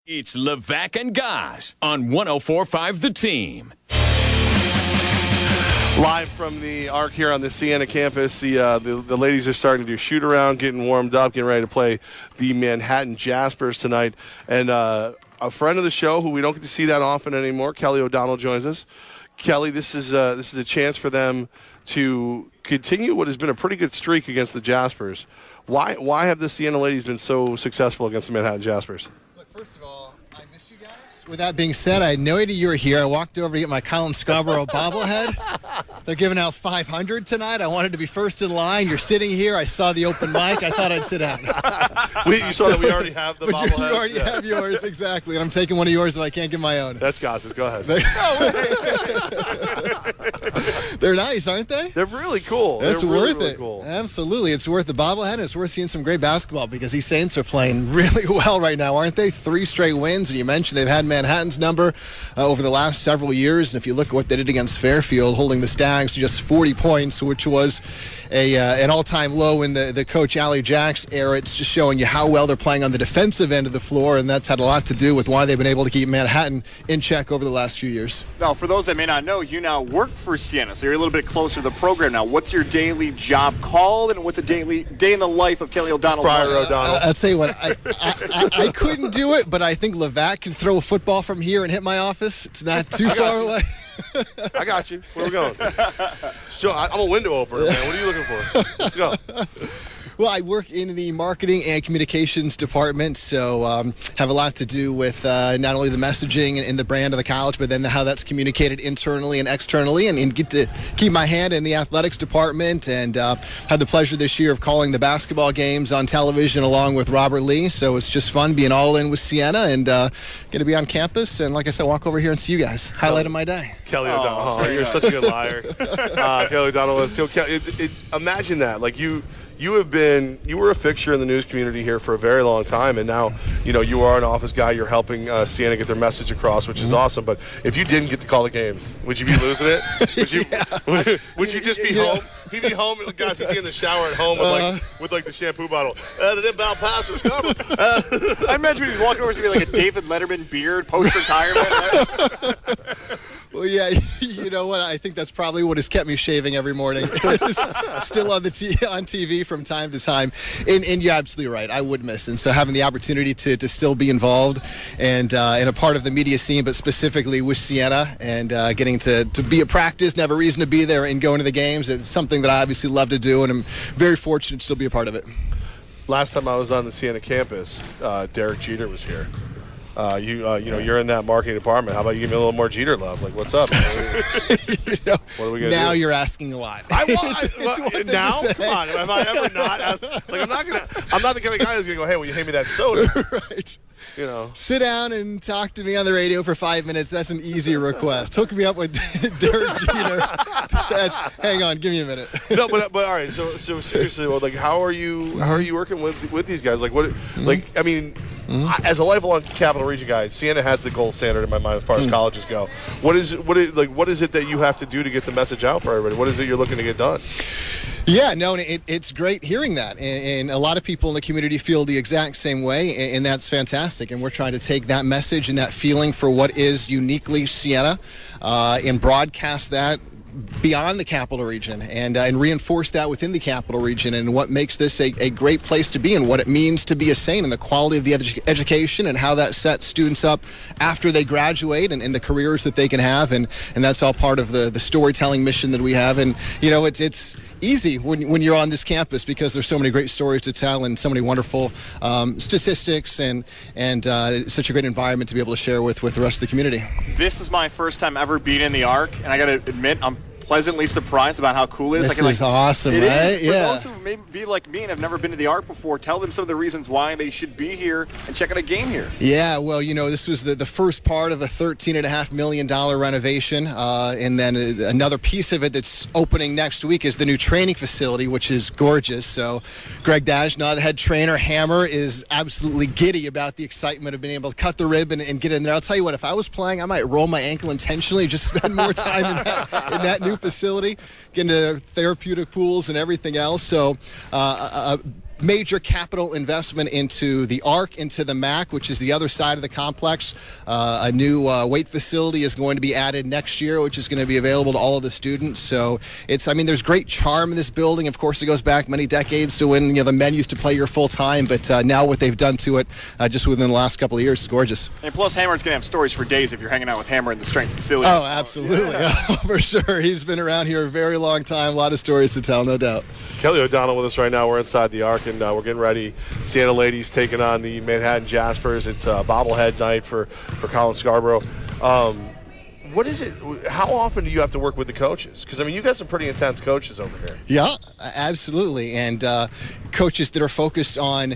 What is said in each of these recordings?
It's Levack and Goz on 104.5 The Team. Live from the Arc here on the Siena campus, the ladies are starting to do shoot-around, getting warmed up, getting ready to play the Manhattan Jaspers tonight. And a friend of the show who we don't get to see that often anymore, Kelly O'Donnell, joins us. Kelly, this is a chance for them to continue what has been a pretty good streak against the Jaspers. Why have the Siena ladies been so successful against the Manhattan Jaspers? Look, first of all, I miss you guys. With that being said, I had no idea you were here. I walked over to get my Colin Scarborough bobblehead. They're giving out 500 tonight. I wanted to be first in line. You're sitting here. I saw the open mic. I thought I'd sit down. You saw that we already have the bobblehead? You already have yours, exactly. And I'm taking one of yours if I can't get my own. That's Goz's. Go ahead. They're nice, aren't they? They're really cool. It's worth really it. Cool. Absolutely. It's worth the bobblehead, and it's worth seeing some great basketball because these Saints are playing really well right now, aren't they? 3 straight wins, and you mentioned they've had Manhattan's number over the last several years. And if you look at what they did against Fairfield, holding the Stags to just 40 points, which was an all-time low in the Coach Allie Jacks era, it's just showing you how well they're playing on the defensive end of the floor, and that's had a lot to do with why they've been able to keep Manhattan in check over the last few years. Now, for those that may not know, you now work for Siena, so you're a little bit closer to the program now. What's your daily job called, and what's a daily day in the life of Kelly O'Donnell? Friar O'Donnell. I'll tell you what, I couldn't do it, but I think Levack can throw a football from here and hit my office. It's not too far away. I got you. Where are we going? So I'm a window opener, man. What are you looking for? Let's go. Well, I work in the marketing and communications department, so have a lot to do with not only the messaging and the brand of the college, but then how that's communicated internally and externally, and get to keep my hand in the athletics department, and had the pleasure this year of calling the basketball games on television along with Robert Lee, so it's just fun being all in with Siena and going to be on campus, and like I said, walk over here and see you guys. Highlight of my day. Kelly O'Donnell. Oh, you're such a good liar. Kelly O'Donnell. So, imagine that. Like, you were a fixture in the news community here for a very long time, and now you are an office guy. You're helping Siena get their message across, which is awesome. But if you didn't get to call the games, would you be losing it? Would you just be home? He'd be home, and guys, he'd be in the shower at home with the shampoo bottle. The ball pass was coming. I imagine he's walking over to be like a David Letterman beard post-retirement. Well, yeah, you know what? I think that's probably what has kept me shaving every morning. Still on TV from time to time. And you're absolutely right. I would miss. And so having the opportunity to still be involved and a part of the media scene, but specifically with Siena, and getting to be at practice and have a reason to be there and going to the games, it's something that I obviously love to do, and I'm very fortunate to still be a part of it. Last time I was on the Siena campus, Derek Jeter was here. You're in that marketing department. How about you give me a little more Jeter love? Like, what's up? What are we gonna do? Now you're asking a lot. Now, come on. Have I ever not asked? Like, I'm not the kind of guy who's gonna go, hey, will you hand me that soda? Right. Sit down and talk to me on the radio for 5 minutes. That's an easy request. Hook me up with Derek Jeter. Hang on, give me a minute. No, but all right. So seriously, like, how are you working with these guys? Like, what? Like, I mean. As a lifelong Capital Region guy, Siena has the gold standard in my mind as far as colleges go. What is it that you have to do to get the message out for everybody? What is it you're looking to get done? Yeah, no, it's great hearing that, and a lot of people in the community feel the exact same way, and that's fantastic. And we're trying to take that message and that feeling for what is uniquely Siena, and broadcast that beyond the Capital Region, and reinforce that within the Capital Region, and what makes this a great place to be, and what it means to be a Saint, and the quality of the education, and how that sets students up after they graduate, and the careers that they can have, and that's all part of the storytelling mission that we have. And it's easy when you're on this campus, because there's so many great stories to tell and so many wonderful statistics, and such a great environment to be able to share with the rest of the community. This is my first time ever being in the Arc, and I got to admit, I'm pleasantly surprised about how cool it is. This is awesome, right? Is. For those who may be like me and have never been to the Arc before, tell them some of the reasons why they should be here and check out a game here. Yeah, well, this was the first part of a $13.5 million renovation, and then another piece of it that's opening next week is the new training facility, which is gorgeous. So Greg Dajnaw, the head trainer, Hammer, is absolutely giddy about the excitement of being able to cut the ribbon and get in there. I'll tell you what, if I was playing, I might roll my ankle intentionally, just spend more time in that new facility, get into therapeutic pools and everything else. So a major capital investment into the ARC, into the MAC, which is the other side of the complex. A new weight facility is going to be added next year, which is going to be available to all of the students. So there's great charm in this building. Of course, it goes back many decades to when the men used to play here full time, but now what they've done to it just within the last couple of years is gorgeous. And plus, Hammer's going to have stories for days if you're hanging out with Hammer in the strength facility. Oh, absolutely. Yeah. For sure. He's been around here a very long time. A lot of stories to tell, no doubt. Kelly O'Donnell with us right now. We're inside the ARC, and we're getting ready. Siena ladies taking on the Manhattan Jaspers. It's bobblehead night for Colin Scarborough. What is it? How often do you have to work with the coaches? Because, you got some pretty intense coaches over here. Yeah, absolutely. And coaches that are focused on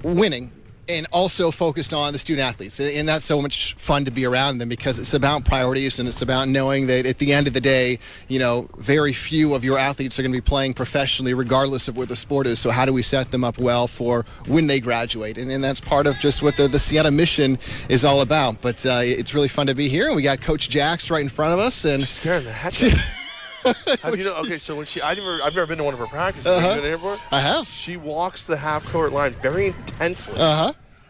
winning and also focused on the student athletes. And that's so much fun to be around them because it's about priorities and it's about knowing that at the end of the day, very few of your athletes are going to be playing professionally regardless of what the sport is. So how do we set them up well for when they graduate? And that's part of just what the Siena mission is all about. But it's really fun to be here. And we got Coach Jax right in front of us. And she's scaring the heck out of me. Have you okay, so when I've never been to one of her practices. Have you been here before? I have. She walks the half-court line very intensely.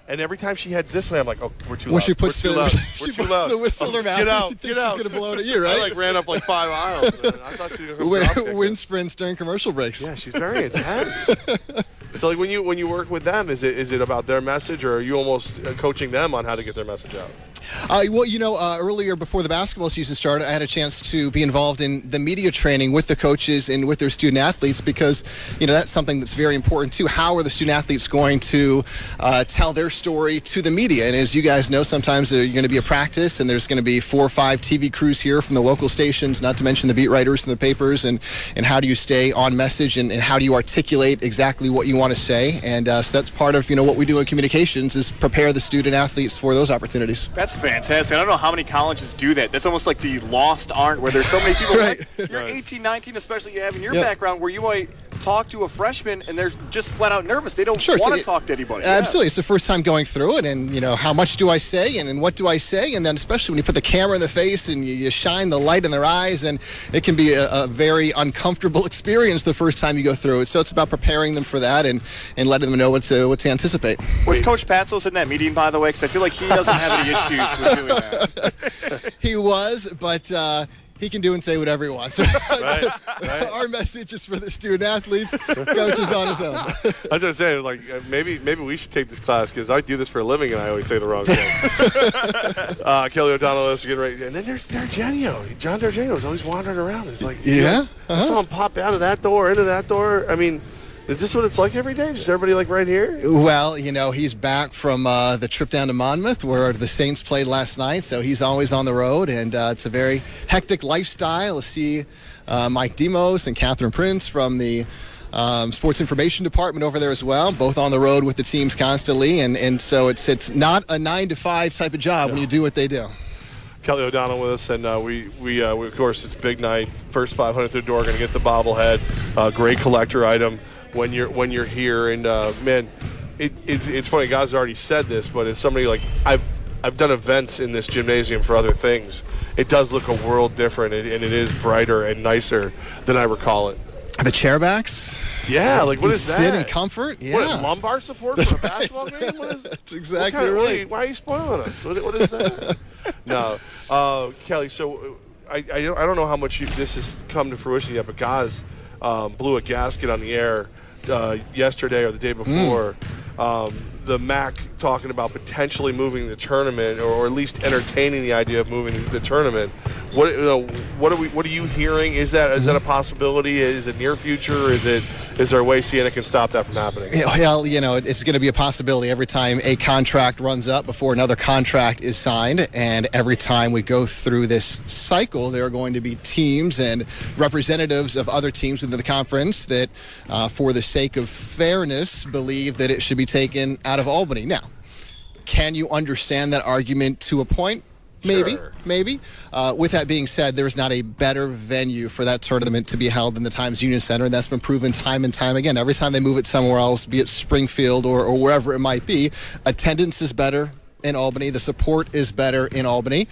And every time she heads this way, I'm like, oh, we're too loud. When she puts the whistle in her mouth, get out. She's going to blow it at you, right? I ran up 5 aisles. I thought she was going to wind sprints during commercial breaks. Yeah, she's very intense. So when you work with them, is it about their message, or are you almost coaching them on how to get their message out? Earlier before the basketball season started, I had a chance to be involved in the media training with the coaches and with their student athletes because, that's something that's very important too. How are the student athletes going to tell their story to the media? And as you guys know, sometimes there's going to be a practice and there's going to be 4 or 5 TV crews here from the local stations, not to mention the beat writers and the papers, and how do you stay on message and how do you articulate exactly what you want to say? And so that's part of, what we do in communications is prepare the student athletes for those opportunities. That's fantastic. I don't know how many colleges do that. That's almost like the lost art where there's so many people. Right. You're 18, 19, especially you have in your background where you might talk to a freshman and they're just flat out nervous. They don't want to talk to anybody. Absolutely. It's the first time going through it, and how much do I say and what do I say? And then especially when you put the camera in the face and you shine the light in their eyes, and it can be a very uncomfortable experience the first time you go through it. So it's about preparing them for that and letting them know what to anticipate. Was Coach Patsos in that meeting, by the way? Because I feel like he doesn't have any issues with doing that. He was, but he can do and say whatever he wants. Right. Our message is for the student athletes. Coach is on his own. I was going to say, maybe we should take this class because I do this for a living and I always say the wrong thing. Kelly O'Donnell is getting ready. And then there's Dargenio. John Dargenio is always wandering around. It's like, I saw him pop out of that door, into that door. Is this what it's like every day? Just everybody right here? Well, he's back from the trip down to Monmouth where the Saints played last night, so he's always on the road, and it's a very hectic lifestyle to see Mike Demos and Catherine Prince from the sports information department over there as well, both on the road with the teams constantly, and so it's not a 9-to-5 type of job when you do what they do. Kelly O'Donnell with us, and we of course, it's big night. First 500 through the door, going to get the bobblehead. Great collector item when you're here, and man, it's funny. Goz already said this, but as somebody I've done events in this gymnasium for other things. It does look a world different, and it is brighter and nicer than I recall it. The chairbacks. Yeah, what is that? Sit in comfort. Yeah. What, lumbar support for a basketball game? What is? That's exactly right. Why are you spoiling us? What is that? No, Kelly. So I don't know how much this has come to fruition yet, but Goz blew a gasket on the air yesterday or the day before. The MAC talking about potentially moving the tournament, or at least entertaining the idea of moving the tournament. What are you hearing? Is that a possibility? Is it near future? Is there a way Siena can stop that from happening? Well, it's going to be a possibility every time a contract runs up before another contract is signed, and every time we go through this cycle, there are going to be teams and representatives of other teams within the conference that, for the sake of fairness, believe that it should be taken out of Albany. Now, can you understand that argument to a point? Maybe. With that being said, there's not a better venue for that tournament to be held than the Times Union Center, and that's been proven time and time again. Every time they move it somewhere else, be it Springfield or wherever it might be, attendance is better in Albany. The support is better in Albany.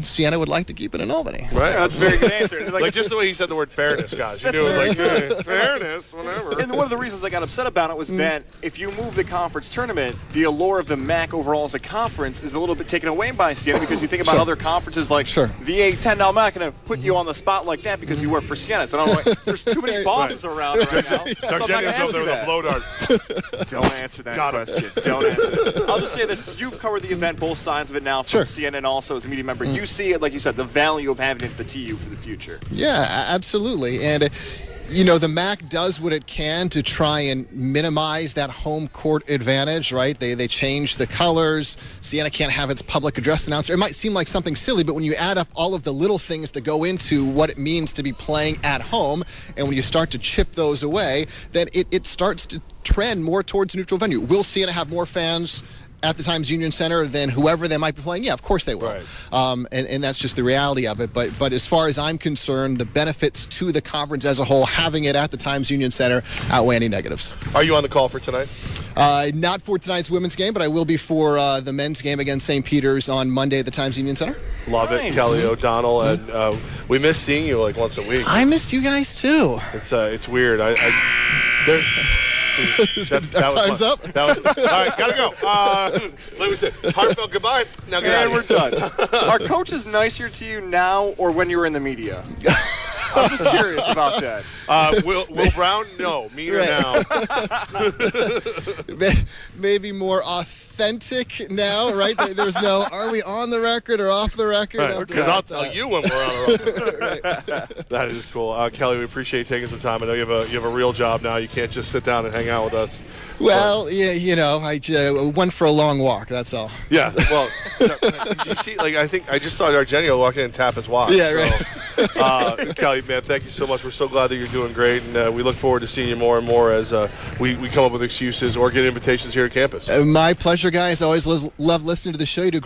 Siena would like to keep it in Albany. Right. Yeah, that's a very good answer. Like just the way he said the word fairness, guys. You knew it was like, fairness, whatever. And one of the reasons I got upset about it was that if you move the conference tournament, the allure of the MAC overall as a conference is a little bit taken away by Siena, because you think about other conferences like the A10. Now, I'm not going to put you on the spot like that because you work for Siena. So I don't know, there's too many bosses around right now. So I'm not going to ask you that. Blow dart. Don't answer that question. Don't answer it. I'll just say this. You've covered the event, both sides of it now, from Siena and also as a media member. You see it, like you said, the value of having it at the TU for the future. Yeah, absolutely. And you know, the MAC does what it can to try and minimize that home court advantage, right? They change the colors. Siena can't have its public address announcer. It might seem like something silly, but when you add up all of the little things that go into what it means to be playing at home, and when you start to chip those away, then it starts to trend more towards a neutral venue. Will Siena have more fans at the Times Union Center than whoever they might be playing? Yeah, of course they will. Right. And that's just the reality of it. But as far as I'm concerned, the benefits to the conference as a whole, having it at the Times Union Center, outweigh any negatives. Are you on the call for tonight? Not for tonight's women's game, but I will be for the men's game against St. Peter's on Monday at the Times Union Center. Love it, Kelly O'Donnell. And we miss seeing you like once a week. I miss you guys too. It's weird. Time's up. All right, gotta go. Like we said, heartfelt goodbye. Now get out. And we're done. Are coaches nicer to you now or when you were in the media? I'm just curious about that. Will Brown? No. Meaner now. Maybe more authentic now, right? There's no, are we on the record or off the record? Because I'll tell you when we're on the record. That is cool. Kelly, we appreciate you taking some time. I know you have a real job now. You can't just sit down and hang out with us. Well, yeah, you know, I went for a long walk, that's all. Yeah, well, did you see, like, I think I just saw Argenio walk in and tap his watch. Yeah, right. Kelly, man, thank you so much. We're so glad that you're doing great, and we look forward to seeing you more and more as we come up with excuses or get invitations here at campus. My pleasure, guys. I always love listening to the show. You do